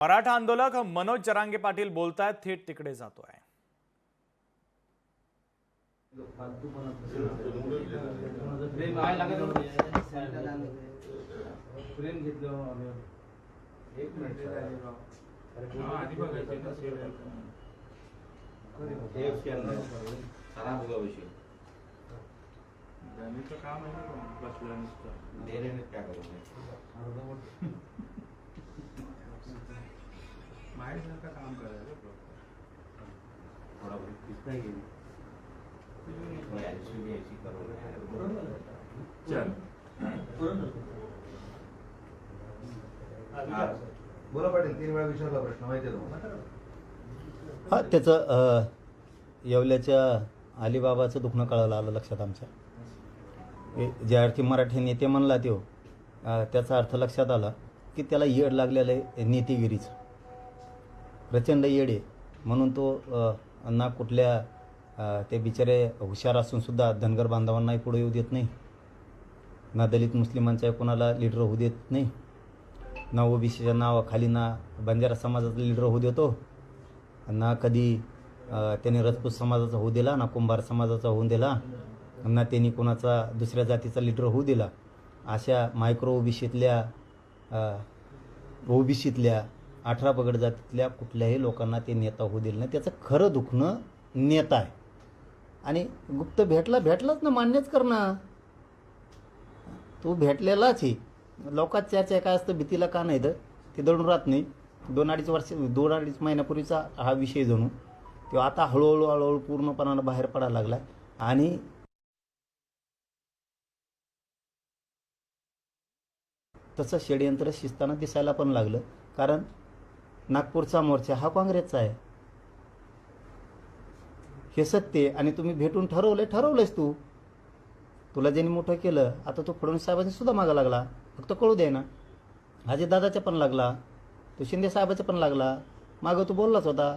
मराठा आंदोलक मनोज जरांगे पाटील बोलतायत, थेट तिकडे जातोय. काम आहे बसला माहिती काम करायचं थोडा बोला पाटील. 3 वेळा विचारला प्रश्न माहिती आहे तुम्हाला? हा, त्याचं येवल्याच्या अलिबाबाचं दुखणं कळालं आलं लक्षात आमच्या. ज्या अर्थी मराठी नेते म्हणला तो त्याचा अर्थ लक्षात आला की त्याला येड लागलेलं आहे नीतिगिरीचं. प्रचंड येड आहे म्हणून तो ना कुठल्या ते बिचारे हुशार असूनसुद्धा धनगर बांधवांनाही पुढे येऊ देत नाही, ना दलित मुस्लिमांच्या कोणाला लीडर होऊ देत नाही, ना ओबीसीच्या नावाखाली ना बंजारा समाजाचा लीडर होऊ देतो, ना कधी त्याने राजपूत समाजाचा होऊ दिला, ना कुंभार समाजाचा होऊ दिला, ना त्यांनी कोणाचा दुसऱ्या जातीचा लीडर होऊ दिला. अशा मायक्रो ओबीसीतल्या 18 पगड जातीतल्या कुठल्याही लोकांना ते नेता होऊ दिलं नाही. त्याचं खरं दुखणं नेता आहे. आणि गुप्त भेटलाच ना, मान्यच कर ना, तू भेटलेलाच आहे. लोकात चर्चा काय असतं, भीतीला का नाही तर ते दडून राहत नाही. 2-2.5 महिन्यापूर्वीचा हा विषय जणू तो आता हळूहळू पूर्णपणानं बाहेर पडायला लागला. आणि तसं षडयंत्र शिस्ताना दिसायला पण लागलं. कारण नागपूरचा मोर्चा हा काँग्रेसचा आहे, हे सत्य. आणि तुम्ही भेटून ठरवलंयस तुला ज्यांनी मोठं केलं. आता तो फडणवीस साहेबांनी सुद्धा मागा लागला, फक्त कळू दे ना. अजितदादाचा पण लागला, तो शिंदे साहेबाचा पण लागला. मागं तो बोललाच होता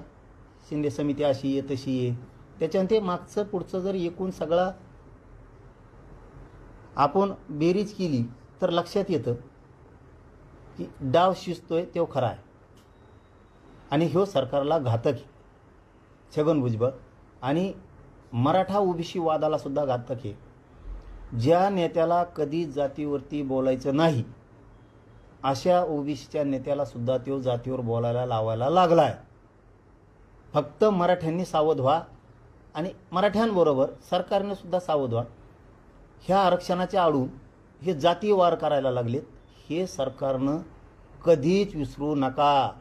शिंदे समिती अशी आहे तशी आहे. त्याच्यानं ते मागचं पुढचं जर एकूण सगळा आपण बेरीज केली तर लक्षात येतं की डाव शिजतोय तो खरा आहे. आणि ह्यो सरकारला घातक आहे छगन भुजबळ. आणि मराठा ओबीसी वादाला सुद्धा घातक आहे. ज्या नेत्याला कधी जातीवरती बोलायचं नाही अशा ओबीसीच्या नेत्याला सुद्धा तो जातीवर बोलायला लावायला लागला आहे. फक्त मराठ्यांनी सावध व्हा आणि मराठ्यांबरोबर सरकारने सुद्धा सावध व्हा. ह्या आरक्षणाच्या आडून हे जातीय वार करायला लागलेत, हे सरकारनं कधीच विसरू नका.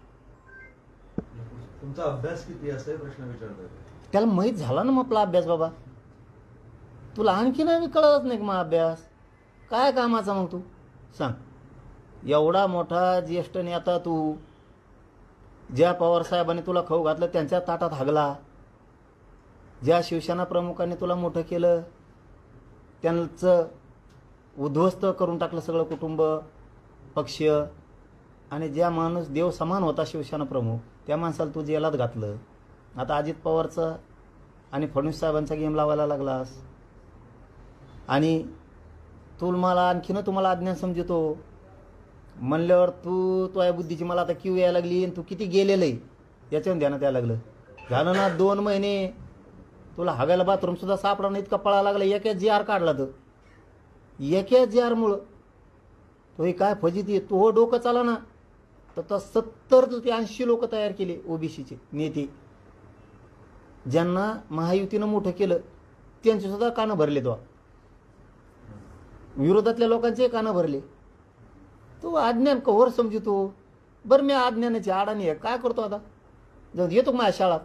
तुमचा अभ्यास किती असा प्रश्न विचारतोय? त्याला माहीत झाला ना मग आपला अभ्यास. बाबा तुला आणखी नाही कळत नाही मग अभ्यास काय कामाचा मग तू सांग. एवढा मोठा ज्येष्ठ नेता तू, ज्या पवार साहेबांनी तुला खाऊ घातलं त्यांच्या ताटात हागला, ज्या शिवसेना प्रमुखांनी तुला मोठं केलं त्यांचं उद्ध्वस्त करून टाकलं सगळं कुटुंब पक्ष, आणि ज्या माणूस देव समान होता शिवसेना प्रमुख त्या माणसाला तू जेलात घातलं. आता अजित पवारचं आणि फडणवीस साहेबांचा गेम लावायला लागलास. आणि तुम्हाला अज्ञान समजतो म्हणल्यावर तुझ्या बुद्धीची मला आता क्यू यायला लागली आणि तू किती गेलेलं आहे याच्यावर ध्यानात यायला लागलं. झालं ना 2 महिने तुला हगायला बाथरूम सुद्धा सापडा नाही, इतका पळायला लागला. एका JR काढला तर एका JR तो हे काय फजिती आहे. तो डोकं चाला ना तर 70 ते 80 लोक तयार केले ओबीसीचे नेते, ज्यांना महायुतीनं मोठं केलं त्यांचे सुद्धा कानं भरले. तो विरोधातल्या लोकांचे कानं भरले. तो अज्ञान कव्हर समजतो. बरं मी अज्ञानाची अडाणी आहे, काय करतो आता, जाऊ येतो माझ्या शाळात.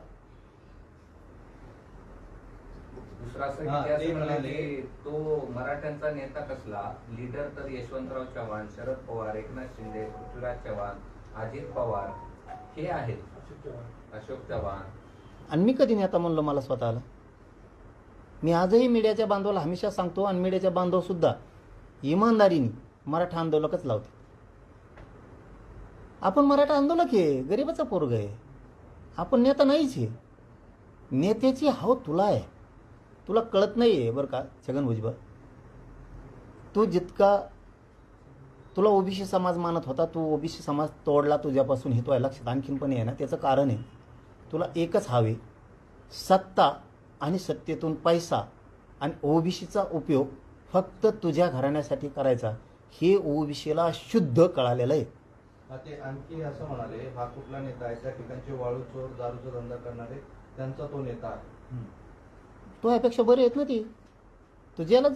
तो मराठ्यांचा नेता कसला, लीडर तर यशवंतराव चव्हाण, शरद पवार, एकनाथ शिंदे, पृथ्वीराज चव्हाण, अजित पवार हे आहेत, अशोक चव्हाण. आणि मी कधी नेता म्हणलो मला स्वतःला? मी आजही मीडियाच्या बांधवाला हमेशा सांगतो, आणि मीडियाच्या बांधव सुद्धा इमानदारीने मराठा आंदोलकच लावते. आपण मराठा आंदोलक आहे, गरीबाचा पोरग आहे, आपण नेता नाहीच आहे. नेत्याची हाव तुला आहे, तुला कळत नाही आहे बरं का छगन भुजबळ. तू तुला ओबीसी समाज मानत होता, तू ओबीसी समाज तोडला तुझ्यापासून, हे तुझ्या लक्षात आणखीन पण आहे ना. त्याचं कारण आहे, तुला एकच हवे, सत्ता आणि सत्तेतून पैसा, आणि ओबीसीचा उपयोग फक्त तुझ्या घराण्यासाठी करायचा. हे ओबीसीला शुद्ध कळालेलं आहे. ते आणखी असं म्हणाले, हा कुठला नेता आहे, त्या ठिकाणचे वाळू चोर, दारूचा धंदा करणारे त्यांचा तो नेता आहे. तो यापेक्षा बरे आहेत ना ती. तू जेलात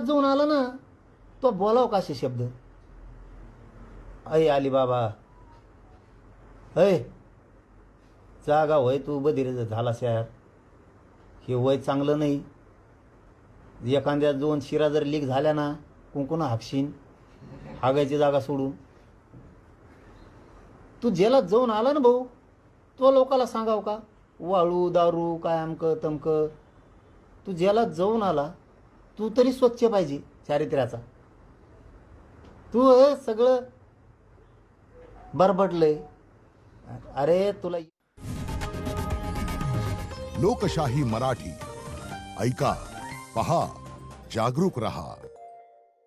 जाऊन आला, ना, तो बोलाव का असे शब्द? अय अलिबाबा, अय जागा होय, तू बधीर झालास यार. हे वय चांगलं नाही. एखाद्या 2 शिरा जर लीक झाल्या ना, कुंकुना हाकशीन, हागायची जागा सोडून. तू जेलात जाऊन आला ना भाऊ, तो लोकाला सांगाव का वाळू दारू काय अमकं तमकं? तू जेलात जाऊन आला, तू तरी स्वच्छ पाहिजे चारित्र्याचा. तू हे सगळं बरबडलंय. अरे तुला लोकशाही मराठी ऐका, पहा, जागरूक रहा.